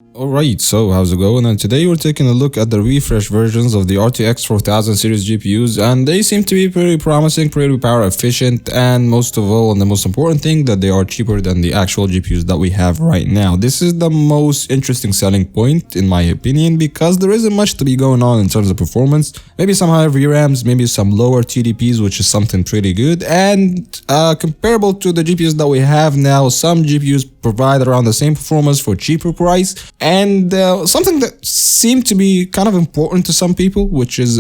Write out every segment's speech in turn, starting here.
Alright, so how's it going? And today we're taking a look at the refresh versions of the RTX 4000 series GPUs, and they seem to be pretty promising, pretty power efficient, and most of all, and the most important thing, that they are cheaper than the actual GPUs that we have right now. This is the most interesting selling point in my opinion, because there isn't much to be going on in terms of performance. Maybe some higher VRAMs, maybe some lower TDPs, which is something pretty good, and comparable to the GPUs that we have now, some GPUs provide around the same performance for cheaper price, and something that seemed to be kind of important to some people, which is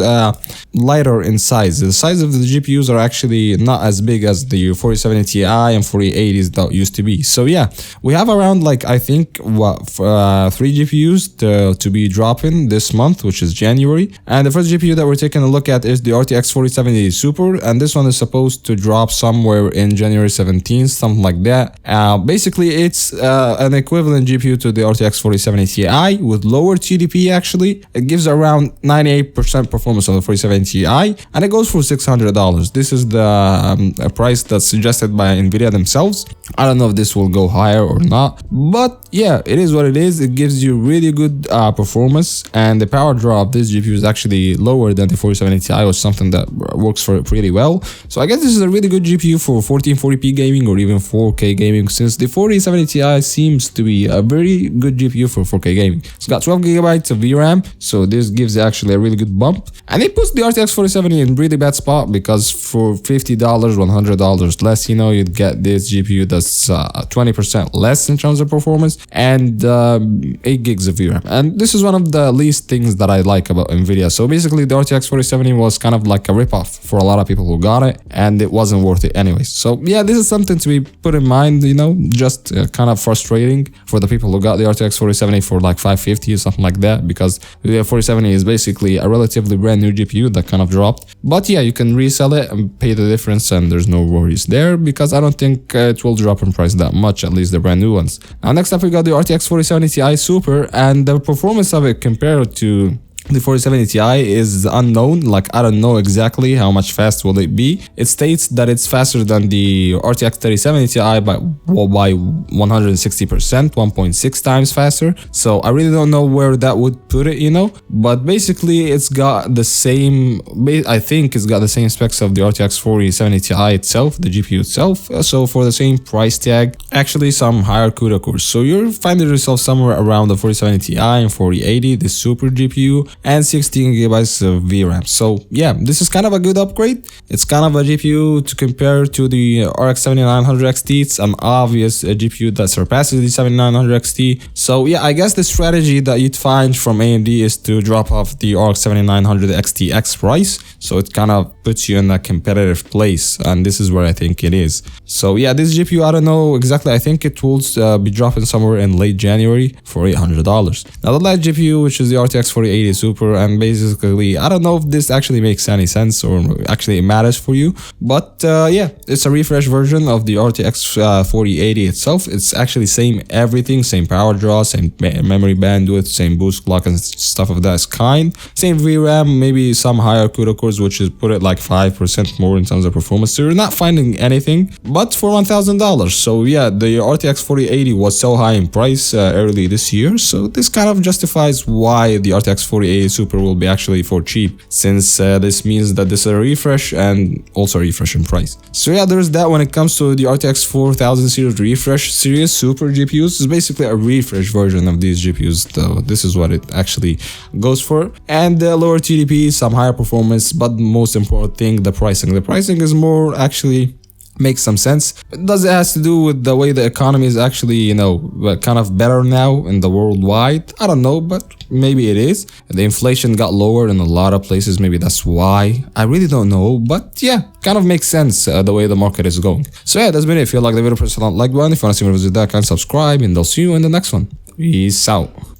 lighter in size. The size of the GPUs are actually not as big as the 4070 Ti and 4080s that used to be. So yeah, we have around, like, I think 3 GPUs to be dropping this month, which is January. And the first GPU that we're taking a look at is the RTX 4070 Super, and this one is supposed to drop somewhere in January 17th, something like that. Basically, it's an equivalent GPU to the RTX 4070 Ti with lower TDP. Actually, it gives around 98% performance on the 4070 Ti, and it goes for $600. This is the price that's suggested by Nvidia themselves. I don't know if this will go higher or not, but yeah, it is what it is. It gives you really good performance, and the power draw of this GPU is actually lower than the 4070 Ti, or something that works for it pretty well. So I guess this is a really good GPU for 1440p gaming or even 4K gaming, since the 4070 Ti seems to be a very good GPU for 4K gaming. It's got 12 gigabytes of VRAM, so this gives actually a really good bump. And it puts the RTX 4070 in really bad spot, because for $50, $100 less, you'd get this GPU that's 20% less in terms of performance and 8 gigs of VRAM. And this is one of the least things that I like about Nvidia. So basically, the RTX 4070 was kind of like a ripoff for a lot of people who got it, and it wasn't worth it anyways. So yeah, this is something to be put in mind, just kind of frustrating for the people who got the RTX 4070 for like $550 or something like that, because the 4070 is basically a relatively brand new GPU that kind of dropped. But yeah, you can resell it and pay the difference, and there's no worries there, because I don't think it will drop in price that much, at least the brand new ones. Now next up, we got the RTX 4070 Ti Super, and the performance of it compared to the 4070 Ti is unknown. Like, I don't know exactly how much fast will it be. It states that it's faster than the RTX 3070 Ti by 160%, 1.6 times faster. So I really don't know where that would put it, but basically it's got the same, I think it's got the same specs of the RTX 4070 Ti itself, the GPU itself. So for the same price tag, actually some higher CUDA cores. So you're finding yourself somewhere around the 4070 Ti and 4080, the Super GPU, and 16 gigabytes of VRAM. So yeah, this is kind of a good upgrade. It's kind of a GPU to compare to the RX 7900 XT. It's an obvious GPU that surpasses the 7900 XT. So yeah, I guess the strategy that you'd find from AMD is to drop off the RX 7900 XTX price, so it kind of puts you in a competitive place, and this is where I think it is. So yeah, this GPU, I don't know exactly, I think it will be dropping somewhere in late January for $800. Now the last GPU, which is the RTX 4080 Super, and basically I don't know if this actually makes any sense or actually it matters for you, but yeah, it's a refresh version of the RTX 4080 itself. It's actually same everything, same power draw, same memory bandwidth, same boost clock and stuff of that kind, same VRAM, maybe some higher CUDA cores, which is put it like 5% more in terms of performance. So you're not finding anything, but for $1,000. So yeah, the RTX 4080 was so high in price early this year, so this kind of justifies why the RTX 4080 Super will be actually for cheap, since this means that this is a refresh and also a refresh in price. So yeah, there's that. When it comes to the RTX 4000 series refresh series Super GPUs, is basically a refresh version of these GPUs, though this is what it actually goes for. And lower TDP, some higher performance, but most important thing, the pricing. The pricing is more actually makes some sense. Does it has to do with the way the economy is actually, kind of better now in the worldwide? I don't know, but maybe it is. The inflation got lower in a lot of places, maybe that's why. I really don't know, but yeah, kind of makes sense the way the market is going. So yeah, that's been it. If you like the video, press the like button. If you want to see more videos, that, subscribe, and I'll see you in the next one. Peace out.